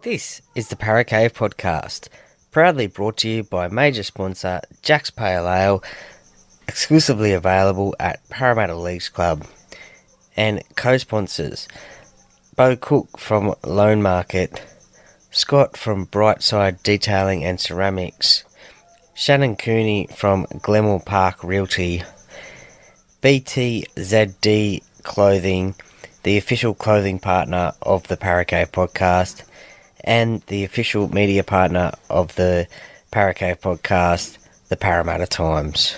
This is the Para Cave Podcast, proudly brought to you by major sponsor Jack's Pale Ale, exclusively available at Parramatta Leagues Club, and co-sponsors Bo Cook from Loan Market, Scott from Brightside Detailing and Ceramics, Shannon Cooney from Glenmore Park Realty, BTZD Clothing, the official clothing partner of the Para Cave Podcast, and the official media partner of the Para Cave Podcast, the Parramatta Times.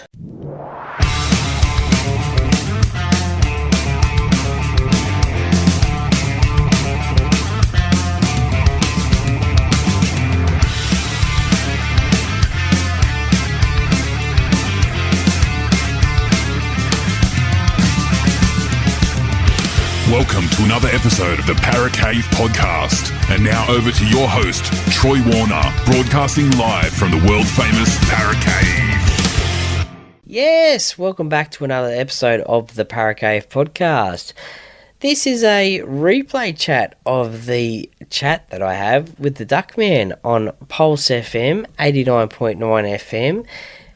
Welcome to another episode of the Para Cave Podcast. And now over to your host, Troy Warner, broadcasting live from the world-famous Para Cave. Yes, welcome back to another episode of the Para Cave Podcast. This is a replay chat of the chat that I have with the Duckman on Pulse FM, 89.9 FM.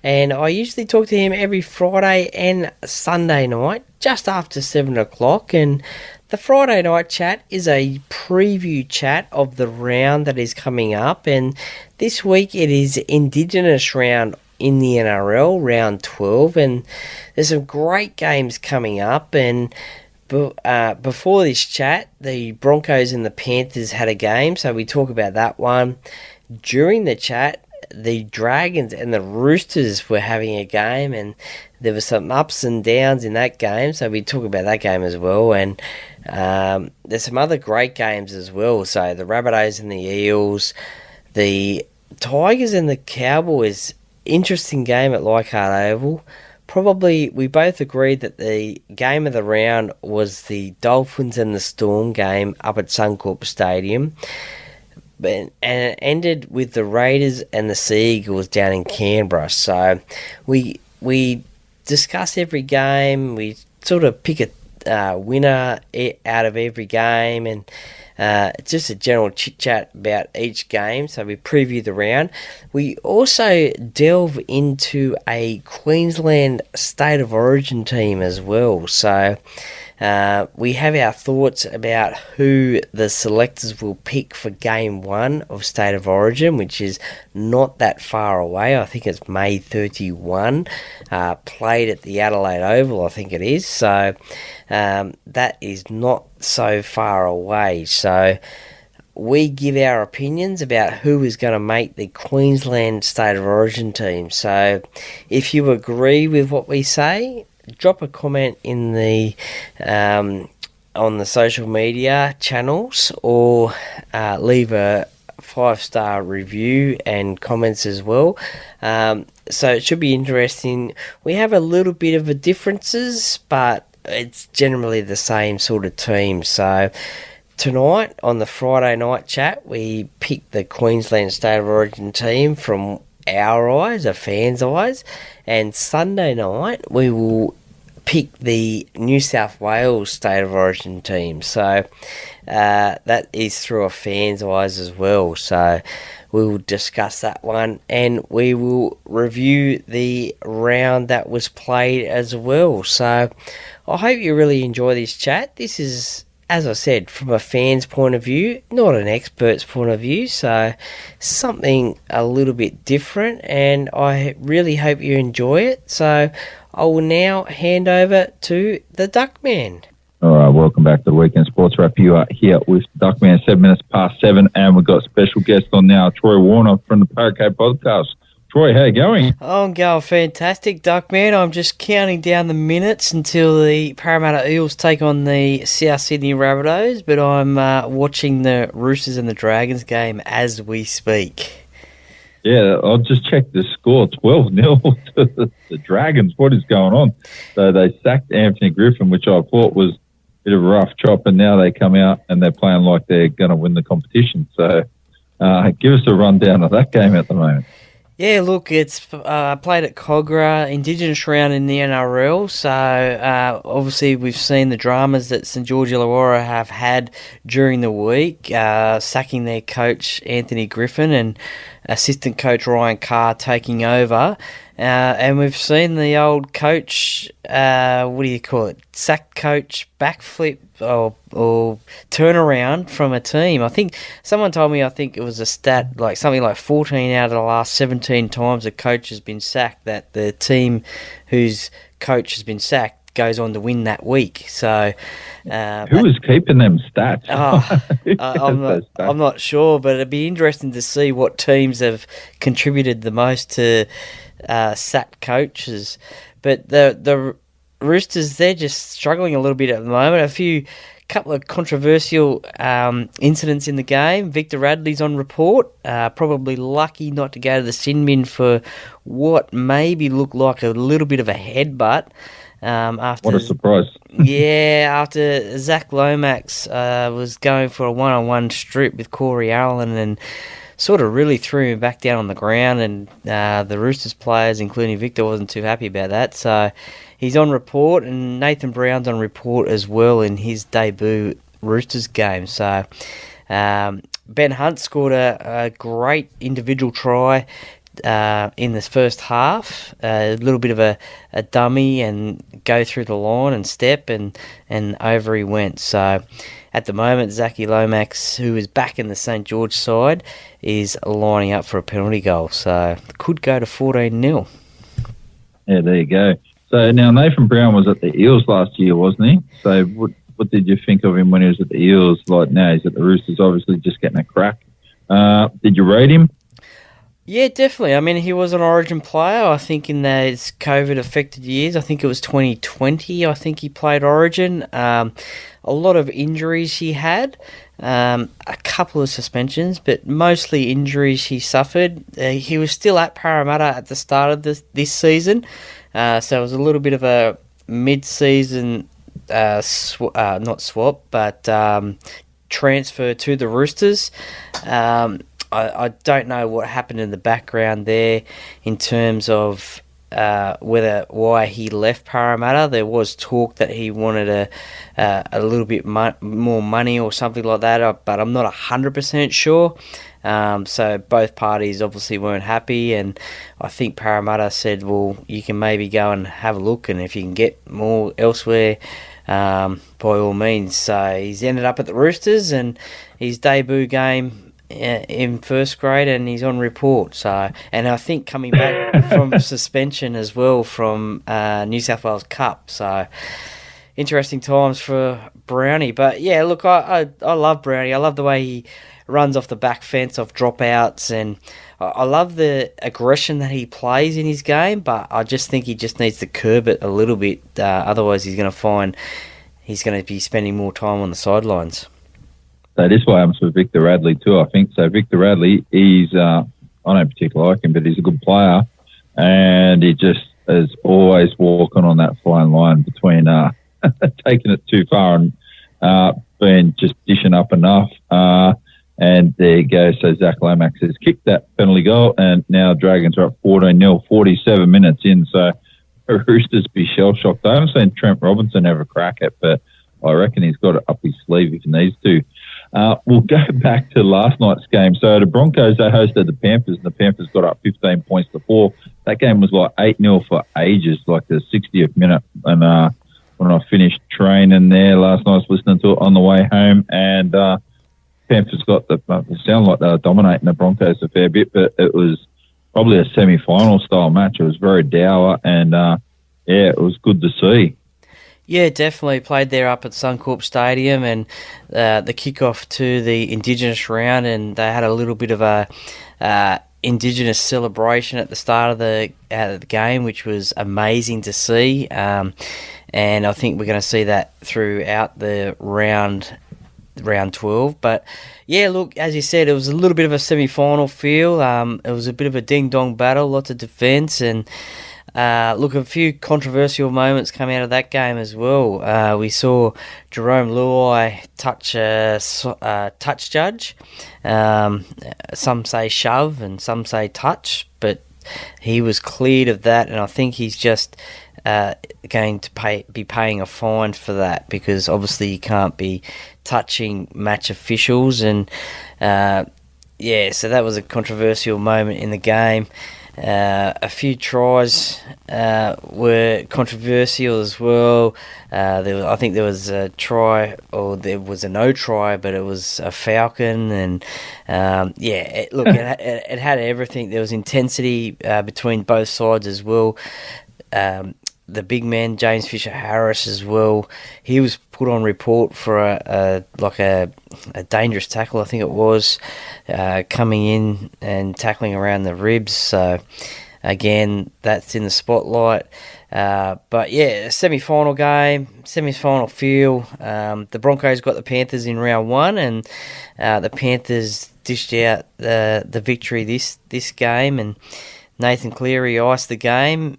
And I usually talk to him every Friday and Sunday night, just after 7 o'clock. And the Friday night chat is a preview chat of the round that is coming up. And this week it is Indigenous Round in the NRL, Round 12. And there's some great games coming up. And before this chat, the Broncos and the Panthers had a game, so we talk about that one. During the chat, the Dragons and the Roosters were having a game, and there were some ups and downs in that game, so we talk about that game as well. And there's some other great games as well, so the Rabbitohs and the Eels, the Tigers and the Cowboys, interesting game at Leichhardt Oval. Probably we both agreed that the game of the round was the Dolphins and the Storm game up at Suncorp Stadium. And it ended with the Raiders and the Sea Eagles down in Canberra. So we discuss every game. We sort of pick a winner out of every game, and it's just a general chit-chat about each game. So we preview the round. We also delve into a Queensland State of Origin team as well. So we have our thoughts about who the selectors will pick for Game 1 of State of Origin, which is not that far away. I think it's May 31, played at the Adelaide Oval, I think it is. So that is not so far away. So we give our opinions about who is going to make the Queensland State of Origin team. So if you agree with what we say, drop a comment in the on the social media channels, or leave a 5-star review and comments as well. So it should be interesting. We have a little bit of a differences, but it's generally the same sort of team. So tonight on the Friday night chat, we picked the Queensland State of Origin team from our eyes, a fan's eyes, and Sunday night we will pick the New South Wales State of Origin team. So that is through a fan's eyes as well. So we will discuss that one, and we will review the round that was played as well. So I hope you really enjoy this chat. This is, as I said, from a fan's point of view, not an expert's point of view, so something a little bit different, and I really hope you enjoy it. So I will now hand over to the Duckman. All right, welcome back to the Weekend Sports Wrap. You are here with Duckman, 7 minutes past 7, and we've got special guest on now, Troy Warner from the Para Cave Podcast. Troy, how you going? I'm going fantastic, Duckman. I'm just counting down the minutes until the Parramatta Eels take on the South Sydney Rabbitohs, but I'm watching the Roosters and the Dragons game as we speak. Yeah, I'll just check the score, 12-0 to the Dragons. What is going on? So they sacked Anthony Griffin, which I thought was a bit of a rough chop, and now they come out and they're playing like they're going to win the competition. So give us a rundown of that game at the moment. Yeah, look, it's played at Cogra, Indigenous Round in the NRL. So obviously we've seen the dramas that St George Illawarra have had during the week, sacking their coach Anthony Griffin and assistant coach Ryan Carr taking over. And we've seen the old coach, what do you call it, sack coach backflip or turnaround from a team. I think someone told me, I think it was a stat, like something like 14 out of the last 17 times a coach has been sacked, that the team whose coach has been sacked goes on to win that week. So who is keeping them stats? I'm not sure, but it'd be interesting to see what teams have contributed the most to sacked coaches. But the Roosters, they're just struggling a little bit at the moment. Couple of controversial incidents in the game. Victor Radley's on report, probably lucky not to go to the sin bin for what maybe looked like a little bit of a headbutt. After, what a surprise. Yeah, after Zach Lomax was going for a one-on-one strip with Corey Allen and sort of really threw him back down on the ground, and the Roosters players, including Victor, wasn't too happy about that. So he's on report, and Nathan Brown's on report as well in his debut Roosters game. So Ben Hunt scored a great individual try in this first half, a little bit of a dummy and go through the line and step, and over he went. So at the moment, Zachy Lomax, who is back in the St George side, is lining up for a penalty goal. So could go to 14-0. Yeah, there you go. So now Nathan Brown was at the Eels last year, wasn't he? So what did you think of him when he was at the Eels? Like now he's at the Roosters, obviously just getting a crack. Did you rate him? Yeah, definitely. I mean, he was an Origin player, I think, in those COVID-affected years. I think it was 2020, I think he played Origin. A lot of injuries he had, a couple of suspensions, but mostly injuries he suffered. He was still at Parramatta at the start of this season, so it was a little bit of a mid-season, not swap, but transfer to the Roosters. I don't know what happened in the background there in terms of why he left Parramatta. There was talk that he wanted a little bit more money or something like that, but I'm not 100% sure. So both parties obviously weren't happy, and I think Parramatta said, well, you can maybe go and have a look, and if you can get more elsewhere, by all means. So he's ended up at the Roosters, and his debut game in first grade, and he's on report. So, and I think coming back from suspension as well from New South Wales Cup. So interesting times for Brownie. But yeah, look, I love Brownie. I love the way he runs off the back fence, off dropouts, and I love the aggression that he plays in his game. But I just think he just needs to curb it a little bit. Otherwise, he's going to find he's going to be spending more time on the sidelines. So this what happens with Victor Radley too, I think. So Victor Radley, I don't particularly like him, but he's a good player, and he just is always walking on that fine line between taking it too far and being just dishing up enough. And there you go. So Zach Lomax has kicked that penalty goal, and now Dragons are up 14-0, 47 minutes in. So Roosters be shell-shocked. I haven't seen Trent Robinson have a crack at, but I reckon he's got it up his sleeve if he needs to. We'll go back to last night's game. So the Broncos, they hosted the Panthers, and the Panthers got up 15 points to 4. That game was like 8-0 for ages, like the 60th minute. And when I finished training there last night, I was listening to it on the way home, and Panthers got it sounded like they were dominating the Broncos a fair bit, but it was probably a semi-final style match. It was very dour, and it was good to see. Yeah, definitely played there up at Suncorp Stadium, and the kickoff to the Indigenous Round, and they had a little bit of a Indigenous celebration at the start of the game, which was amazing to see. And I think we're going to see that throughout the round 12. But yeah, look, as you said, it was a little bit of a semi-final feel. It was a bit of a ding-dong battle, lots of defence, and look, a few controversial moments come out of that game as well. We saw Jerome Luai touch judge. Some say shove and some say touch, but he was cleared of that, and I think he's just going to be paying a fine for that, because obviously you can't be touching match officials. And so that was a controversial moment in the game. A few tries were controversial as well. I think there was a try, or there was a no try, but it was a Falcon, and it had everything. There was intensity between both sides as well. The big man, James Fisher-Harris, as well, he was put on report for a dangerous tackle, I think it was, coming in and tackling around the ribs. So, again, that's in the spotlight. But, a semi-final game, semi-final feel. The Broncos got the Panthers in round one, and the Panthers dished out the victory this game, and Nathan Cleary iced the game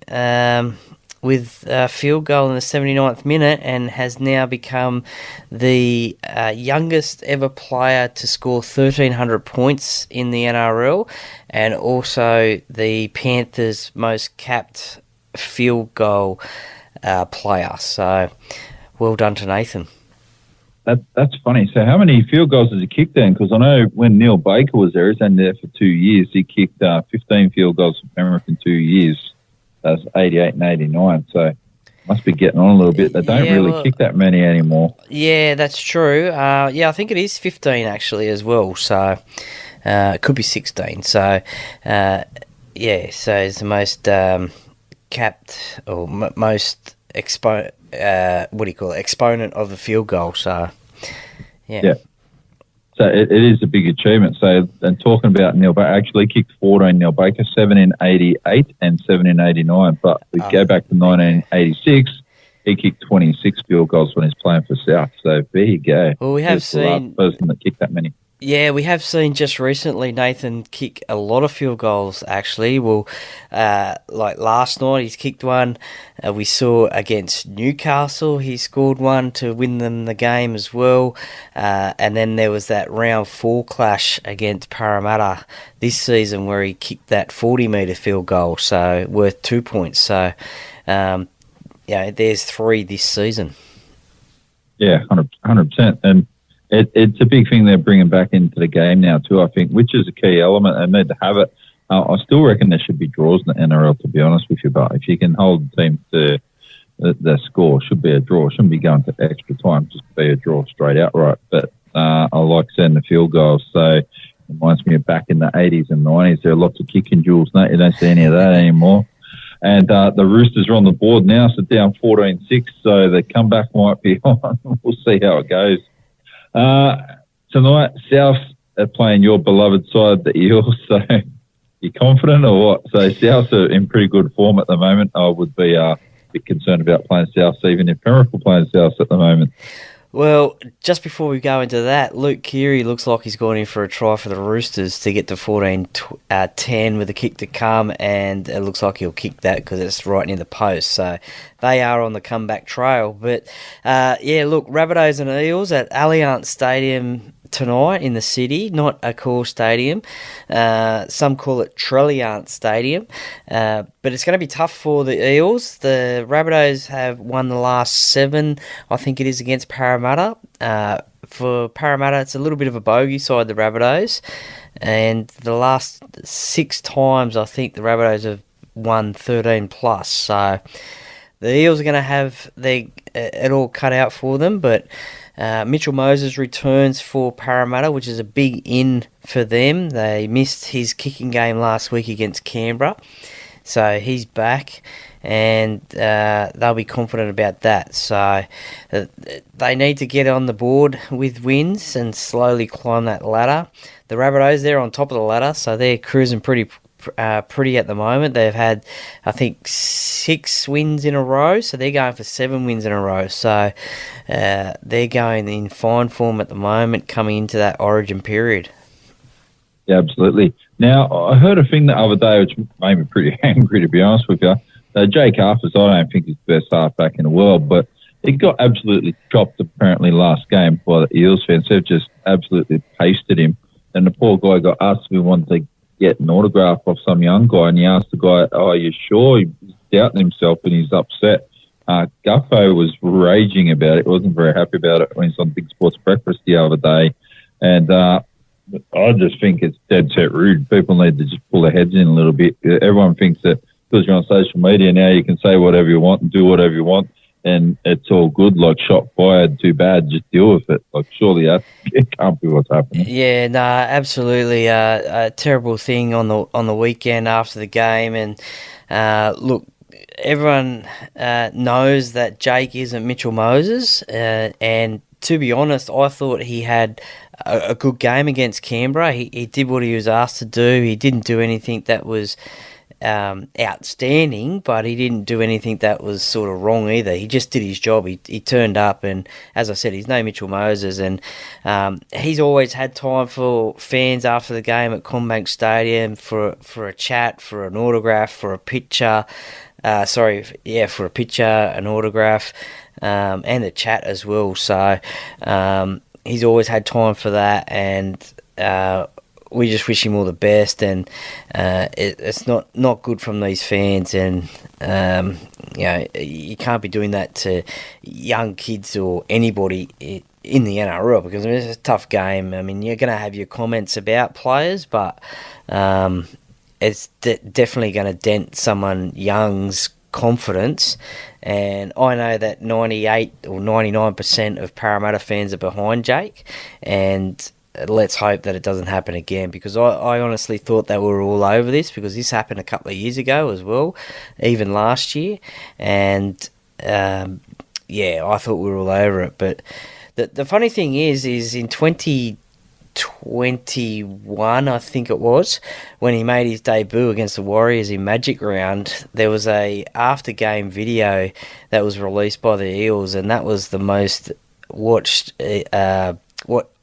with a field goal in the 79th minute, and has now become the youngest ever player to score 1,300 points in the NRL, and also the Panthers' most capped field goal player. So, well done to Nathan. That's funny. So how many field goals has he kicked then? Because I know when Neil Baker was there, he's only there for 2 years, he kicked 15 field goals for Penrith in 2 years. That's 88 and 89, so must be getting on a little bit. They don't really kick that many anymore. Yeah, that's true. I think it is 15 actually as well, so it could be 16. So, so it's the most capped, or most exponent of the field goal. So, yeah. So it is a big achievement. So, and talking about Neil Baker, actually kicked 14, Neil Baker, 7 in 88 and 7 in 89. But we go back to 1986, he kicked 26 field goals when he's playing for South. So there you go. Well, we have seen the last person that kicked that many. Yeah, we have seen just recently Nathan kick a lot of field goals, actually. Well, like last night, he's kicked one. We saw against Newcastle, he scored one to win them the game as well. And then there was that round 4 clash against Parramatta this season where he kicked that 40-metre field goal, so worth 2 points. So, there's 3 this season. Yeah, 100%. And it's a big thing they're bringing back into the game now too, I think, which is a key element. They need to have it. I still reckon there should be draws in the NRL, to be honest with you, but if you can hold the team to the score, should be a draw. Shouldn't be going to extra time, just be a draw straight outright. But I like seeing the field goals, so it reminds me of back in the 80s and 90s. There are lots of kicking duels. No, you don't see any of that anymore. And the Roosters are on the board now, so down 14-6, so the comeback might be on. We'll see how it goes. Tonight, South are playing your beloved side, the Eels. So, you confident or what? So, South are in pretty good form at the moment. I would be a bit concerned about playing South, even if Penrith are playing South at the moment. Well, just before we go into that, Luke Keary looks like he's gone in for a try for the Roosters to get to 14-10 with a kick to come, and it looks like he'll kick that because it's right near the post. So they are on the comeback trail. But, look, Rabbitohs and Eels at Allianz Stadium tonight in the city, not a core stadium. Some call it Trelliant Stadium. But it's going to be tough for the Eels. The Rabbitohs have won the last 7, I think it is, against Parramatta. For Parramatta, it's a little bit of a bogey side, the Rabbitohs. And the last 6 times, I think the Rabbitohs have won 13 plus. So the Eels are going to have it all cut out for them, but Mitchell Moses returns for Parramatta, which is a big in for them. They missed his kicking game last week against Canberra, so he's back, and they'll be confident about that. So they need to get on the board with wins and slowly climb that ladder. The Rabbitohs, they're on top of the ladder, so they're cruising pretty at the moment. They've had, I think, 6 wins in a row, so they're going for 7 wins in a row. So they're going in fine form at the moment, coming into that Origin period. Yeah, absolutely. Now, I heard a thing the other day which made me pretty angry, to be honest with you. Jake Arthurs, I don't think he's the best halfback in the world, but he got absolutely chopped apparently last game by the Eels fans. They've just absolutely pasted him, and the poor guy got asked if he wanted to get an autograph off some young guy, and he asked the guy, "Oh, are you sure?" He's doubting himself and he's upset. Guffo was raging about it. He wasn't very happy about it when he's on Big Sports Breakfast the other day. And I just think it's dead set rude. People need to just pull their heads in a little bit. Everyone thinks that because you're on social media now, you can say whatever you want and do whatever you want, and it's all good, like shot fired, too bad, just deal with it. Like, surely it can't be what's happening. Yeah, no, absolutely. A terrible thing on the weekend after the game. And look, everyone knows that Jake isn't Mitchell Moses, and to be honest, I thought he had a good game against Canberra. He did what he was asked to do. He didn't do anything that was outstanding, but he didn't do anything that was sort of wrong either. He just did his job. He turned up, and as I said, he's no Mitchell Moses, and he's always had time for fans after the game at CommBank Stadium for a chat, for an autograph, for a picture. For a picture, an autograph, and a chat as well. So he's always had time for that, and we just wish him all the best. And it's not good from these fans, and you can't be doing that to young kids or anybody in the NRL, because it's a tough game. I mean, you're going to have your comments about players, but it's definitely going to dent someone young's confidence. And I know that 98 or 99% of Parramatta fans are behind Jake, and let's hope that it doesn't happen again, because I honestly thought they were all over this, because this happened a couple of years ago as well, even last year. And I thought we were all over it. But the funny thing is in 2021, I think it was, when he made his debut against the Warriors in Magic Round, there was a after-game video that was released by the Eels, and that was the most watched,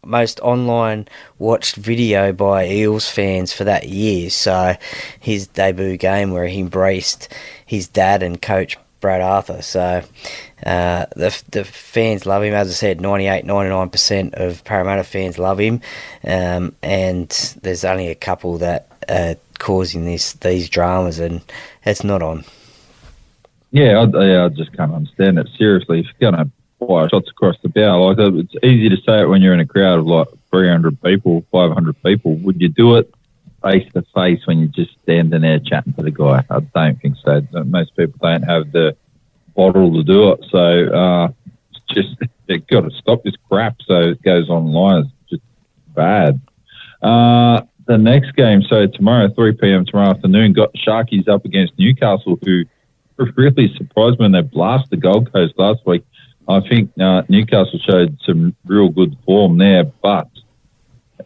most online watched video by Eels fans for that year. So his debut game where he embraced his dad and coach Brad Arthur. So the fans love him. As I said, 99% of Parramatta fans love him, and there's only a couple that are causing these dramas, and it's not on. Yeah, I just can't understand it. Seriously, if you're going to fire shots across the bow, like, it's easy to say it when you're in a crowd of like 300 people, 500 people. Would you do it face to face when you're just standing there chatting to the guy? I don't think so. Most people don't have the bottle to do it. So it's just, they've got to stop this crap so it goes online. It's just bad. The next game, so tomorrow, 3 p.m. tomorrow afternoon, got Sharkies up against Newcastle, who really surprised me when they blasted the Gold Coast last week. I think Newcastle showed some real good form there, but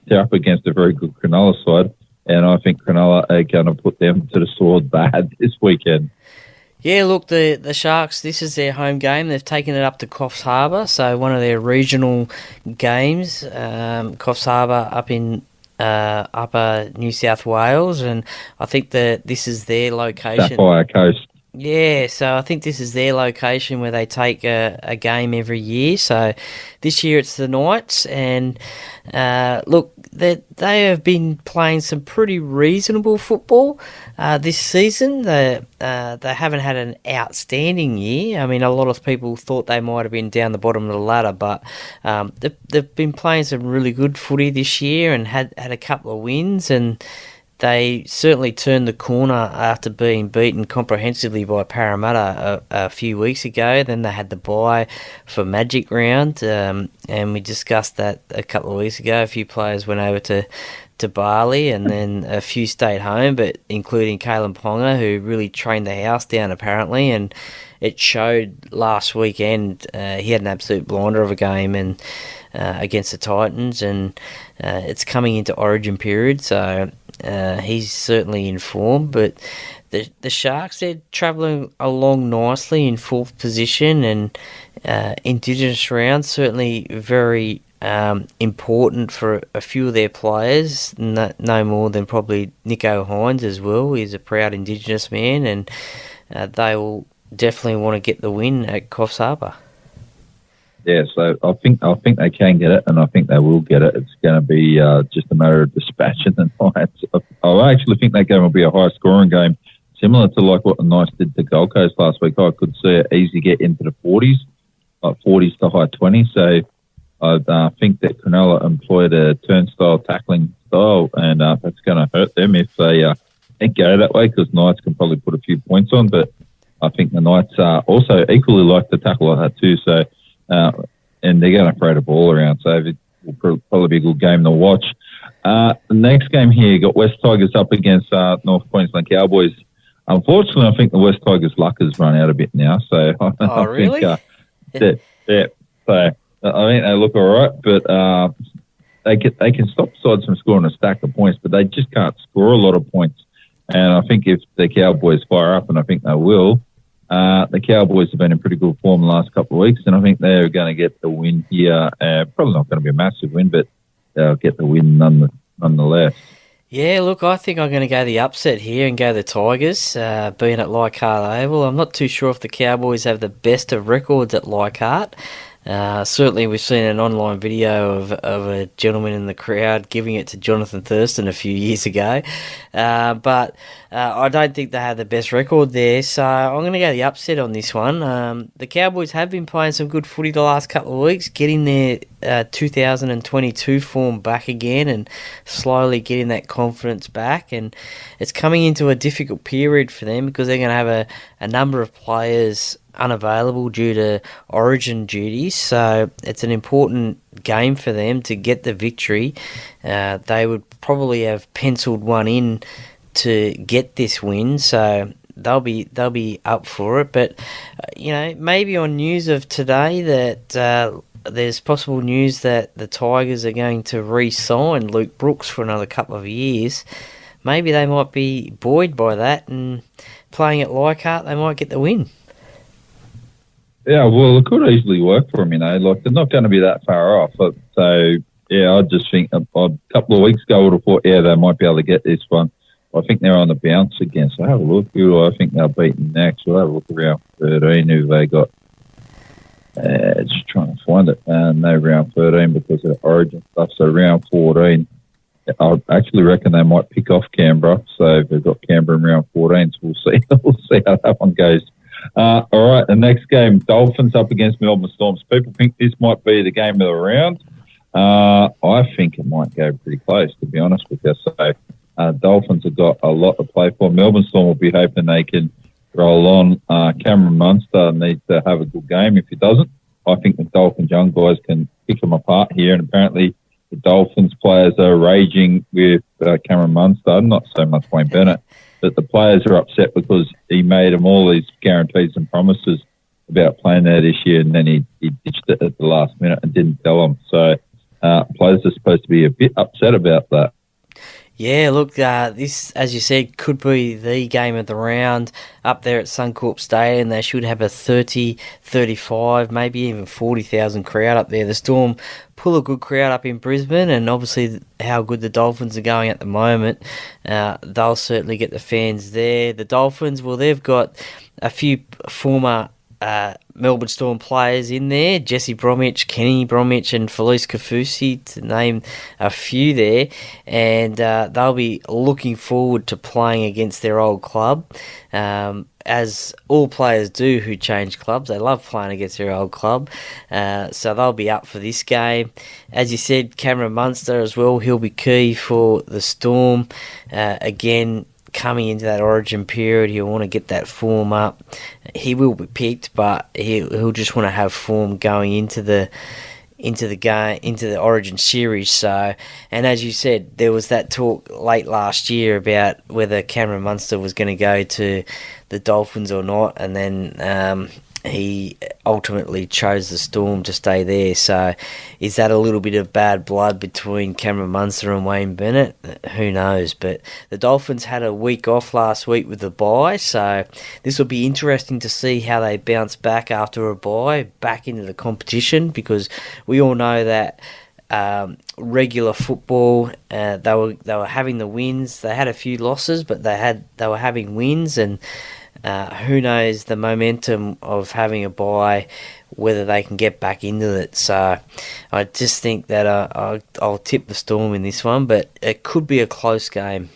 they're up against a very good Cronulla side, and I think Cronulla are going to put them to the sword bad this weekend. Yeah, look, the Sharks, this is their home game. They've taken it up to Coffs Harbour, so one of their regional games, Coffs Harbour up in upper New South Wales, and I think that this is their location. Sapphire Coast. Yeah, so I think this is their location where they take a game every year. So this year it's the Knights, and look, they have been playing some pretty reasonable football this season. They haven't had an outstanding year. I mean, a lot of people thought they might have been down the bottom of the ladder, but they've been playing some really good footy this year and had a couple of wins, and they certainly turned the corner after being beaten comprehensively by Parramatta a few weeks ago. Then they had the bye for Magic Round, and we discussed that a couple of weeks ago. A few players went over to Bali, and then a few stayed home, but including Kalen Ponga, who really trained the house down apparently, and it showed last weekend. He had an absolute blinder of a game and against the Titans, and it's coming into Origin period, so he's certainly in form. But the Sharks, they're travelling along nicely in fourth position, and Indigenous Round certainly very important for a few of their players, no more than probably Nico Hines as well. He's a proud Indigenous man, and they will definitely want to get the win at Coffs Harbour. Yeah, so I think they can get it, and I think they will get it. It's going to be just a matter of dispatching the Knights. I actually think that game will be a high scoring game, similar to like what the Knights did to Gold Coast last week. I could see it easy get into the 40s, like 40s to high 20s. So I think that Cronulla employed a turnstile tackling style, and that's going to hurt them if they go that way, because Knights can probably put a few points on, but I think the Knights also equally like to tackle like that too. So, and they're going to throw the ball around, so it will probably be a good game to watch. The next game here, you got West Tigers up against North Queensland Cowboys. Unfortunately, I think the West Tigers' luck has run out a bit now. So I really? think, So I think they look all right, but they can stop sides from scoring a stack of points, but they just can't score a lot of points. And I think if the Cowboys fire up, and I think they will, the Cowboys have been in pretty good form the last couple of weeks, and I think they're going to get the win here. Probably not going to be a massive win, but they'll get the win nonetheless. Yeah, look, I think I'm going to go the upset here and go the Tigers, being at Leichhardt Oval. I'm not too sure if the Cowboys have the best of records at Leichhardt. Certainly, we've seen an online video of a gentleman in the crowd giving it to Jonathan Thurston a few years ago. But I don't think they have the best record there, so I'm going to go the upset on this one. The Cowboys have been playing some good footy the last couple of weeks, getting their 2022 form back again and slowly getting that confidence back. And it's coming into a difficult period for them because they're going to have a number of players unavailable due to origin duties, so it's an important game for them to get the victory. They would probably have penciled one in to get this win, so they'll be up for it. But maybe on news of today that there's possible news that the Tigers are going to re-sign Luke Brooks for another couple of years. Maybe they might be buoyed by that, and playing at Leichhardt, they might get the win. Yeah, well, it could easily work for them, like they're not going to be that far off. So, yeah, I just think a couple of weeks ago I would have thought, yeah, they might be able to get this one. I think they're on the bounce again. So have a look. Who I think they're beating next. We'll have a look around 13 who they got. Just trying to find it. No, round 13 because of the origin stuff. So round 14, I actually reckon they might pick off Canberra. So they've got Canberra in round 14. So we'll see. We'll see how that one goes. All right, the next game, Dolphins up against Melbourne Storms. People think this might be the game of the round. I think it might go pretty close, to be honest with you. So Dolphins have got a lot to play for. Melbourne Storm will be hoping they can roll on. Cameron Munster needs to have a good game. If he doesn't, I think the Dolphins young guys can pick them apart here. And apparently the Dolphins players are raging with Cameron Munster, not so much Wayne Bennett. But the players are upset because he made them all these guarantees and promises about playing there this year, and then he ditched it at the last minute and didn't tell them. So players are supposed to be a bit upset about that. Yeah, look, this, as you said, could be the game of the round up there at Suncorp Stadium. They should have a 30, 35, maybe even 40,000 crowd up there. The Storm pull a good crowd up in Brisbane, and obviously how good the Dolphins are going at the moment, they'll certainly get the fans there. The Dolphins, well, they've got a few former Melbourne Storm players in there, Jesse Bromwich, Kenny Bromwich and Felice Kafusi, to name a few there, and they'll be looking forward to playing against their old club, as all players do who change clubs. They love playing against their old club, so they'll be up for this game. As you said, Cameron Munster as well, he'll be key for the Storm. Again, coming into that origin period, he'll want to get that form up. He will be picked, but he'll just want to have form going into the game, into the origin series. So, and as you said, there was that talk late last year about whether Cameron Munster was going to go to the Dolphins or not, and then he ultimately chose the Storm to stay there. So is that a little bit of bad blood between Cameron Munster and Wayne Bennett? Who knows? But the Dolphins had a week off last week with the bye, so this will be interesting to see how they bounce back after a bye, back into the competition, because we all know that regular football, they were having the wins. They had a few losses, but they were having wins, and who knows the momentum of having a bye, whether they can get back into it. So I just think that I'll tip the Storm in this one, but it could be a close game.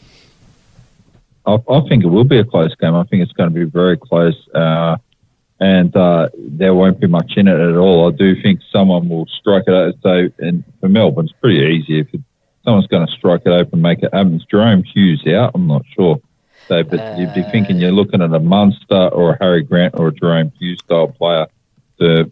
I think it will be a close game. I think it's going to be very close, and there won't be much in it at all. I do think someone will strike it out. So, and for Melbourne, it's pretty easy. If someone's going to strike it open, make it happen. Is Jerome Hughes out? I'm not sure. So, but you'd be thinking you're looking at a Munster or a Harry Grant or a Jerome Hughes style player to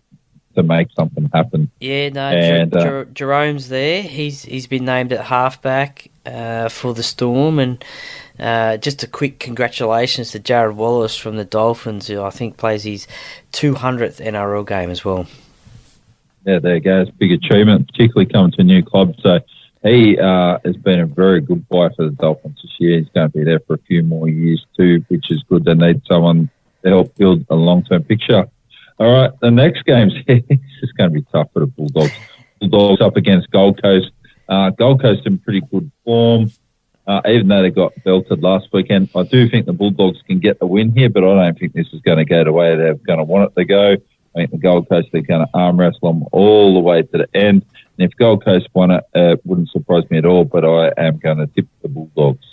make something happen. Yeah, no, Jerome's there. He's been named at halfback for the Storm, and just a quick congratulations to Jared Wallace from the Dolphins, who I think plays his 200th NRL game as well. Yeah, there you go. It's a big achievement, particularly coming to a new club. So he has been a very good buy for the Dolphins this year. He's going to be there for a few more years too, which is good. They need someone to help build a long-term picture. All right, the next game's it's just going to be tough for the Bulldogs. Bulldogs up against Gold Coast. Gold Coast in pretty good form, even though they got belted last weekend. I do think the Bulldogs can get the win here, but I don't think this is going to go the way they're going to want it to go. I think the Gold Coast, they're going to arm wrestle them all the way to the end. And if Gold Coast won it, it wouldn't surprise me at all, but I am going to tip the Bulldogs.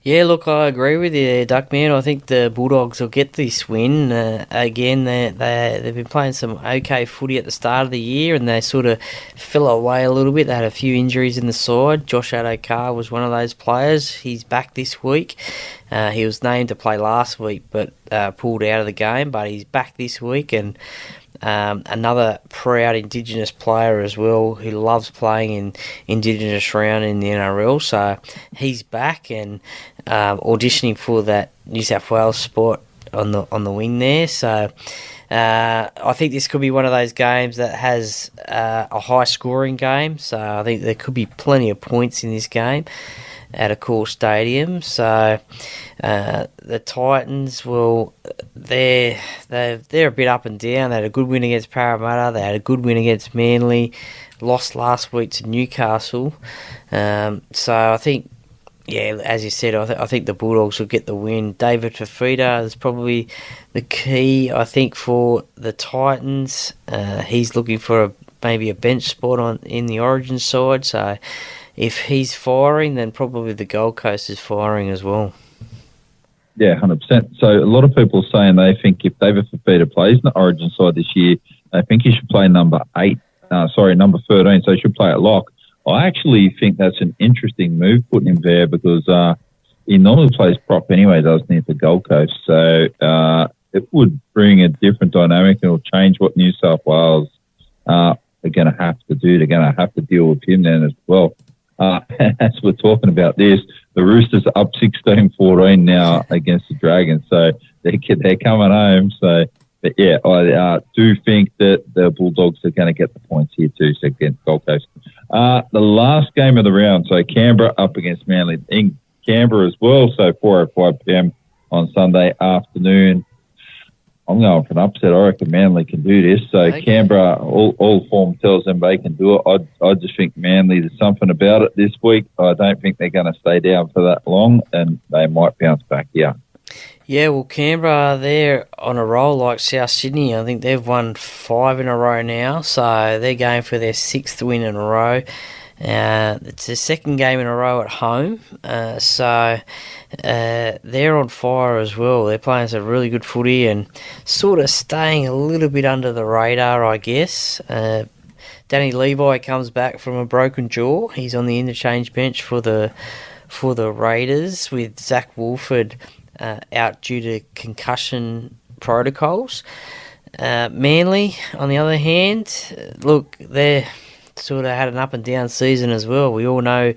Yeah, look, I agree with you, Duckman. I think the Bulldogs will get this win. Again, they've been playing some okay footy at the start of the year, and they sort of fell away a little bit. They had a few injuries in the side. Josh Adokar was one of those players. He's back this week. He was named to play last week, but pulled out of the game, but he's back this week, and another proud Indigenous player as well who loves playing in Indigenous Round in the NRL. So he's back and auditioning for that New South Wales spot on the wing there. So I think this could be one of those games that has a high scoring game. So I think there could be plenty of points in this game at a cool stadium. So the Titans they're a bit up and down. They had a good win against Parramatta. They had a good win against Manly. Lost last week to Newcastle. So I think, yeah, as you said, I think the Bulldogs will get the win. David Fafita is probably the key, I think, for the Titans. He's looking for maybe a bench spot in the Origin side. So if he's firing, then probably the Gold Coast is firing as well. Yeah, 100%. So a lot of people are saying they think if David Fafita plays in the Origin side this year, they think he should play number 13. So he should play at lock. I actually think that's an interesting move putting him there because he normally plays prop anyway, doesn't he, at the Gold Coast. So it would bring a different dynamic and it'll change what New South Wales are going to have to do. They're going to have to deal with him then as well. As we're talking about this, the Roosters are up 16-14 now against the Dragons, so they're coming home. So, but yeah, I do think that the Bulldogs are going to get the points here too, so against Gold Coast. The last game of the round, so Canberra up against Manly in Canberra as well, so 4:05 p.m. on Sunday afternoon. I'm going for an upset. I reckon Manly can do this. So okay. Canberra, all form tells them they can do it. I just think Manly, there's something about it this week. I don't think they're going to stay down for that long, and they might bounce back here. Yeah, well, Canberra, they're on a roll like South Sydney. I think they've won 5 in a row now, so they're going for their 6th win in a row. It's their 2nd game in a row at home, so they're on fire as well. They're playing some really good footy and sort of staying a little bit under the radar, I guess. Danny Levi comes back from a broken jaw. He's on the interchange bench for the Raiders with Zach Wolford out due to concussion protocols. Manly, on the other hand, look, they're sort of had an up and down season as well. We all know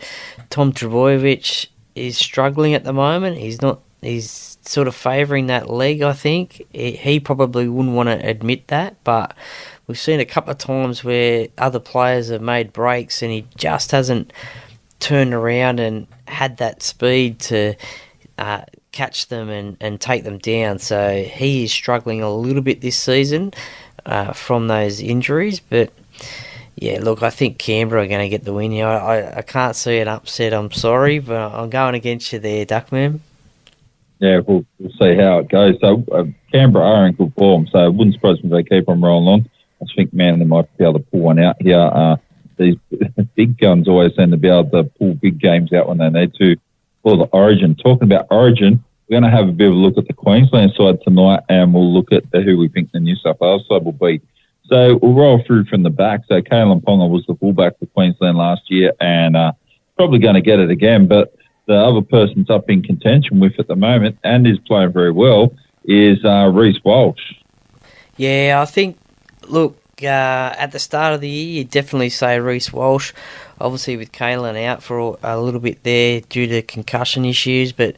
Tom Trbojevic is struggling at the moment. He's sort of favouring that leg, I think. He probably wouldn't want to admit that, but we've seen a couple of times where other players have made breaks and he just hasn't turned around and had that speed to catch them and take them down. So he is struggling a little bit this season from those injuries, but yeah, look, I think Canberra are going to get the win here. I can't see an upset, I'm sorry, but I'm going against you there, Duckman. Yeah, we'll see how it goes. So Canberra are in good form, so it wouldn't surprise me if they keep on rolling on. I think Manly might be able to pull one out here. These big guns always seem to be able to pull big games out when they need to. For the Origin, talking about Origin, we're going to have a bit of a look at the Queensland side tonight, and we'll look at who we think the New South Wales side will be. So we'll roll through from the back. So Kalen Ponga was the fullback for Queensland last year, and probably going to get it again. But the other person's up in contention with at the moment, and is playing very well, is Reece Walsh. Yeah, I think, look, at the start of the year, you definitely say Reece Walsh. Obviously, with Kalen out for a little bit there due to concussion issues, but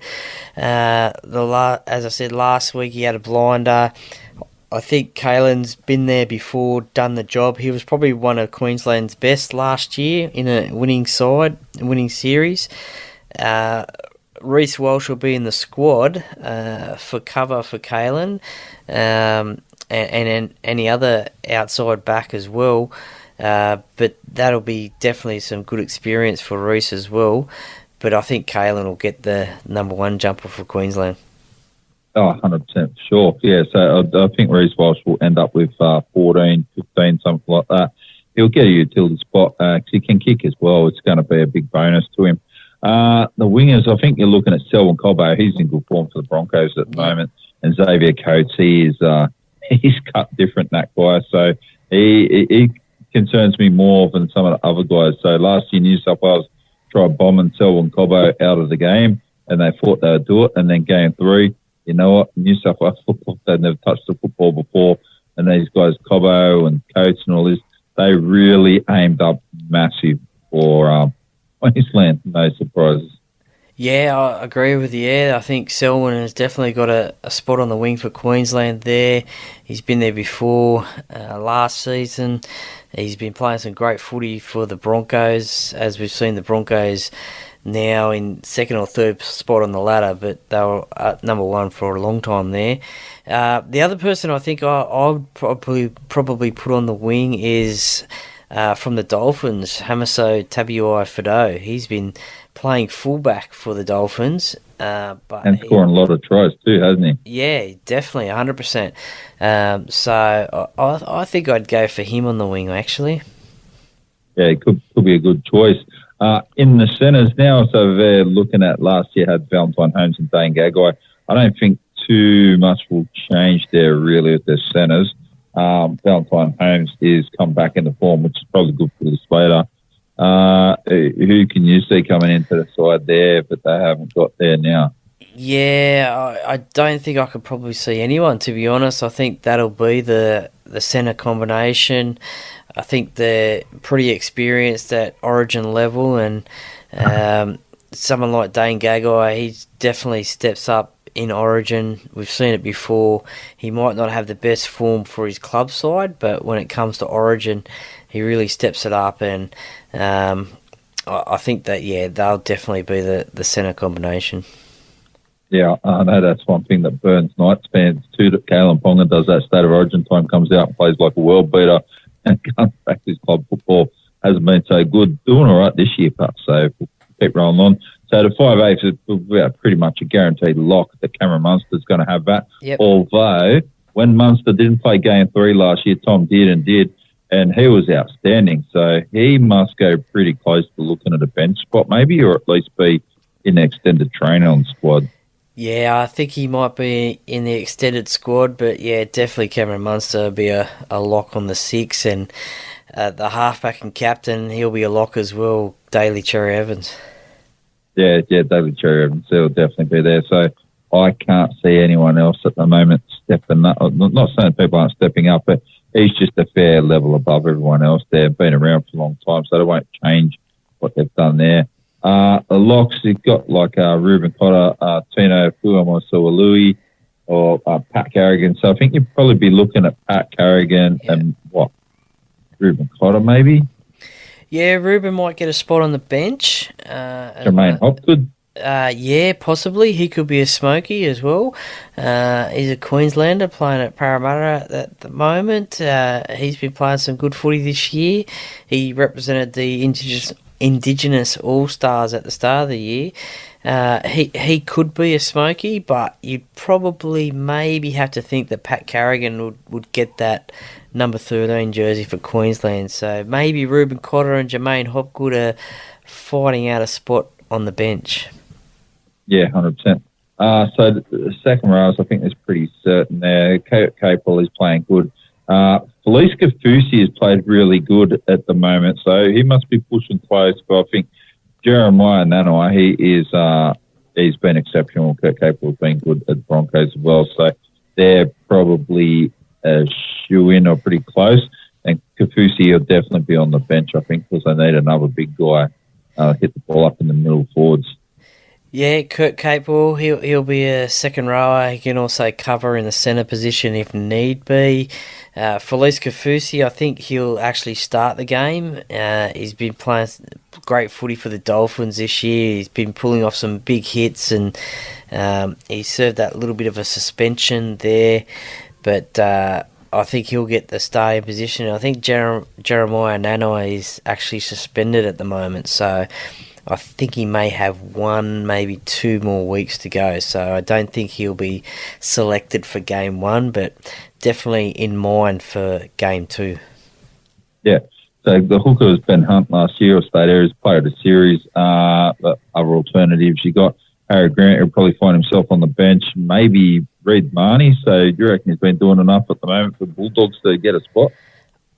as I said last week, he had a blinder. I think Kalen's been there before, done the job. He was probably one of Queensland's best last year in a winning side, a winning series. Reece Walsh will be in the squad for cover for Kalen, and any other outside back as well. But that'll be definitely some good experience for Reece as well. But I think Kalen will get the number one jumper for Queensland. Oh, 100% sure. Yeah, so I think Reece Walsh will end up with 14, 15, something like that. He'll get a utility spot because he can kick as well. It's going to be a big bonus to him. The wingers, I think you're looking at Selwyn Cobbo. He's in good form for the Broncos at the moment. And Xavier Coates, he's cut different, that guy. So he concerns me more than some of the other guys. So last year, New South Wales tried bombing Selwyn Cobbo out of the game, and they thought they would do it. And then game 3, you know what? New South Wales football, they've never touched the football before. And these guys, Cobbo and Coates and all this, they really aimed up massive for Queensland. No surprises. Yeah, I agree with you. Yeah, I think Selwyn has definitely got a spot on the wing for Queensland there. He's been there before last season. He's been playing some great footy for the Broncos, as we've seen the Broncos now in second or third spot on the ladder, but they were at number one for a long time there. The other person I think I would probably put on the wing is from the Dolphins, Hamiso Tabuai-Fidow. He's been playing fullback for the Dolphins. And scoring a lot of tries too, hasn't he? Yeah, definitely, 100%. So I think I'd go for him on the wing, actually. Yeah, it could be a good choice. In the centres now, so they're looking at last year had Valentine Holmes and Dane Gagai. I don't think too much will change there really with their centres. Valentine Holmes is come back into form, which is probably good for the Slater. Who can you see coming into the side there, but they haven't got there now? Yeah, I don't think I could probably see anyone, to be honest. I think that'll be the centre combination. I think they're pretty experienced at Origin level, and someone like Dane Gagai, he definitely steps up in Origin. We've seen it before. He might not have the best form for his club side, but when it comes to Origin, he really steps it up, and I think that, they'll definitely be the centre combination. Yeah, I know that's one thing that burns Knights fans too, that Kalen Ponga does that State of Origin time, comes out and plays like a world beater and comes back to his club football. Hasn't been so good. Doing all right this year, but so we'll keep rolling on. So the 5'8" is pretty much a guaranteed lock that Cameron Munster's going to have that. Yep. Although, when Munster didn't play game 3 last year, Tom did, and he was outstanding. So he must go pretty close to looking at a bench spot maybe, or at least be in the extended training on squad. Yeah, I think he might be in the extended squad, but yeah, definitely Cameron Munster will be a lock on the 6, and the halfback and captain, he'll be a lock as well, Daly Cherry Evans. Yeah, Daly Cherry Evans, he'll definitely be there. So I can't see anyone else at the moment stepping up. Not saying people aren't stepping up, but he's just a fair level above everyone else there. Been around for a long time, so they won't change what they've done there. The locks, you've got like Ruben Cotter, Tino Fuamosualui, or Pat Carrigan. So I think you'd probably be looking at Pat Carrigan and Ruben Cotter maybe? Yeah, Ruben might get a spot on the bench. Jermaine Hopgood? Yeah, possibly. He could be a smoky as well. He's a Queenslander playing at Parramatta at the moment. He's been playing some good footy this year. He represented the Indigenous All-Stars at the start of the year. He could be a smoky, but you'd probably maybe have to think that Pat Carrigan would get that number 13 jersey for Queensland. So maybe Ruben Cotter and Jermaine Hopgood are fighting out a spot on the bench. Yeah, 100%. So the second rows, I think is pretty certain there. Capel is playing good. Felice Kafusi has played really good at the moment, so he must be pushing close. But I think Jeremiah Nanai, he's been exceptional. Kurt Capel has been good at the Broncos as well, so they're probably a shoe-in or pretty close. And Kafusi will definitely be on the bench, I think, because they need another big guy hit the ball up in the middle forwards. Yeah, Kurt Capel, he'll be a second rower. He can also cover in the centre position if need be. Felice Kafusi, I think he'll actually start the game. He's been playing great footy for the Dolphins this year. He's been pulling off some big hits, and he served that little bit of a suspension there. But I think he'll get the starting position. I think Jeremiah Nanai is actually suspended at the moment, so I think he may have 1, maybe 2 more weeks to go. So I don't think he'll be selected for game 1, but definitely in mind for game 2. Yeah. So the hooker was Ben Hunt last year, or State Areas Player of the Series. The other alternatives, you got Harry Grant, who'll probably find himself on the bench. Maybe Reid Marnie. So do you reckon he's been doing enough at the moment for Bulldogs to get a spot?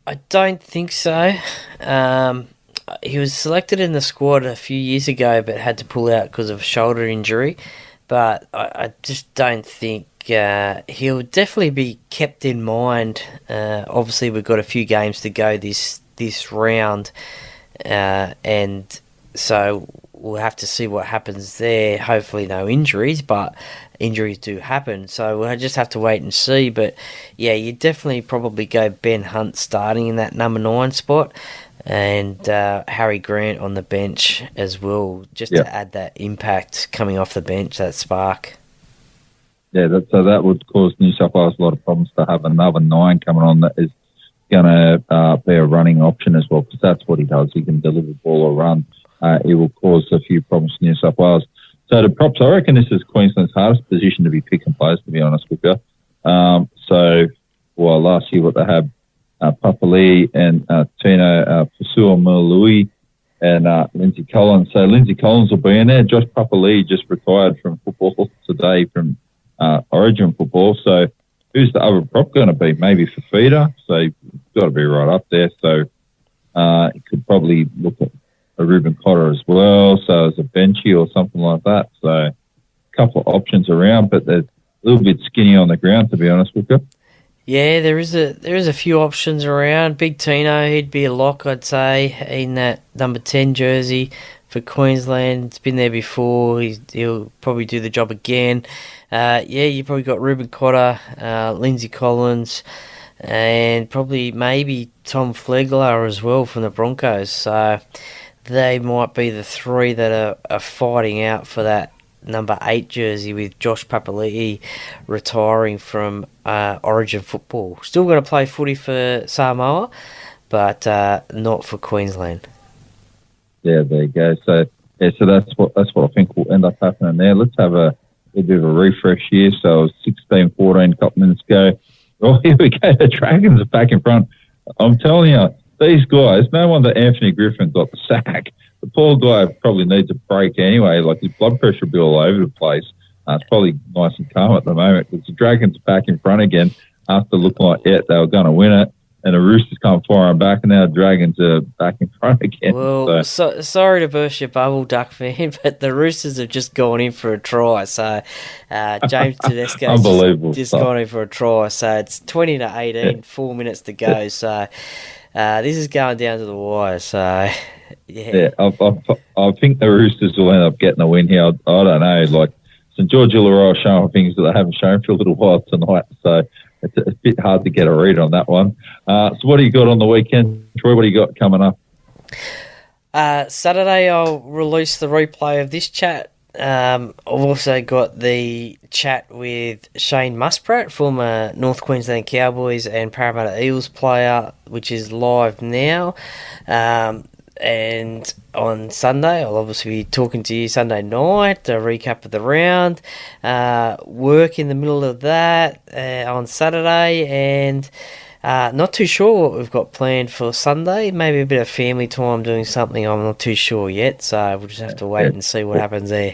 I don't think so. He was selected in the squad a few years ago, but had to pull out because of a shoulder injury. But I just don't think he'll definitely be kept in mind. Obviously, we've got a few games to go this round, and so we'll have to see what happens there. Hopefully, no injuries, but injuries do happen, so we'll just have to wait and see. But yeah, you definitely probably go Ben Hunt starting in that number 9 spot, and Harry Grant on the bench as well, just to add that impact coming off the bench, that spark. Yeah, so that would cause New South Wales a lot of problems to have another 9 coming on that is going to be a running option as well, because that's what he does. He can deliver the ball or run. It will cause a few problems to New South Wales. So the props, I reckon this is Queensland's hardest position to be picking players, to be honest with you. Last year what they had, Papali and Tino Fasua-Mului and Lindsay Collins. So Lindsay Collins will be in there. Josh Papali just retired from football today from Origin football. So who's the other prop going to be? Maybe Fafita. So you've got to be right up there. So you could probably look at a Ruben Cotter as well. So as a benchy or something like that. So a couple of options around, but they're a little bit skinny on the ground, to be honest with you. Yeah, there is a few options around. Big Tino, he'd be a lock, I'd say, in that number 10 jersey for Queensland. It's been there before. He'll probably do the job again. You probably got Ruben Cotter, Lindsay Collins, and probably maybe Tom Flegler as well from the Broncos. So they might be the 3 that are fighting out for that number 8 jersey, with Josh Papali'i retiring from Origin football. Still going to play footy for Samoa, but not for Queensland. Yeah, there you go. So that's what I think will end up happening there. Let's have a bit of a refresh here. So 16-14, couple minutes ago. Oh, here we go. The Dragons are back in front. I'm telling you, these guys, no wonder Anthony Griffin got the sack. The poor guy probably needs a break anyway. Like, his blood pressure will be all over the place. It's probably nice and calm at the moment because the Dragons are back in front again after looking like, they were going to win it. And the Roosters come firing back, and now the Dragons are back in front again. Well, sorry to burst your bubble, Duck fan, but the Roosters have just gone in for a try. So James Tedesco's just gone in for a try. So it's 20-18, 4 minutes to go. So this is going down to the wire. So yeah, I think the Roosters will end up getting a win here. I don't know. Like, St George Illawarra are showing things that they haven't shown for a little while tonight. So it's a bit hard to get a read on that one. So what do you got on the weekend, Troy? What do you got coming up? Saturday, I'll release the replay of this chat. I've also got the chat with Shane Muspratt, former North Queensland Cowboys and Parramatta Eels player, which is live now. And on Sunday, I'll obviously be talking to you Sunday night, a recap of the round, work in the middle of that on Saturday, and not too sure what we've got planned for Sunday. Maybe a bit of family time, doing something I'm not too sure yet, so we'll just have to wait and see what happens there.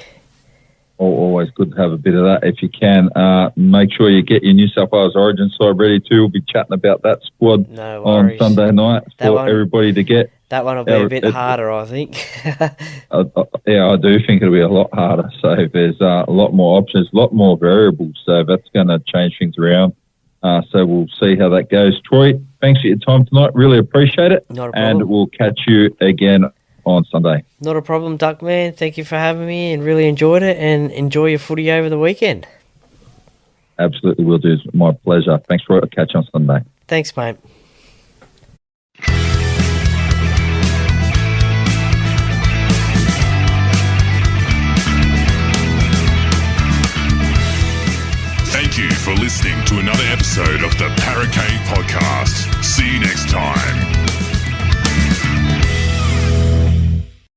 Or always good to have a bit of that if you can. Make sure you get your New South Wales Origin side ready too. We'll be chatting about that squad on Sunday night for everybody to get. That one will be a bit harder, I think. I do think it'll be a lot harder. So there's a lot more options, a lot more variables. So that's going to change things around. So we'll see how that goes. Troy, thanks for your time tonight. Really appreciate it. Not a problem. And we'll catch you again on Sunday. Not a problem, Duckman. Thank you for having me and really enjoyed it, and enjoy your footy over the weekend. Absolutely will do. It's my pleasure. Thanks for it. Catch you on Sunday. Thanks, mate. Thank you for listening to another episode of the Paracave Podcast. See you next time.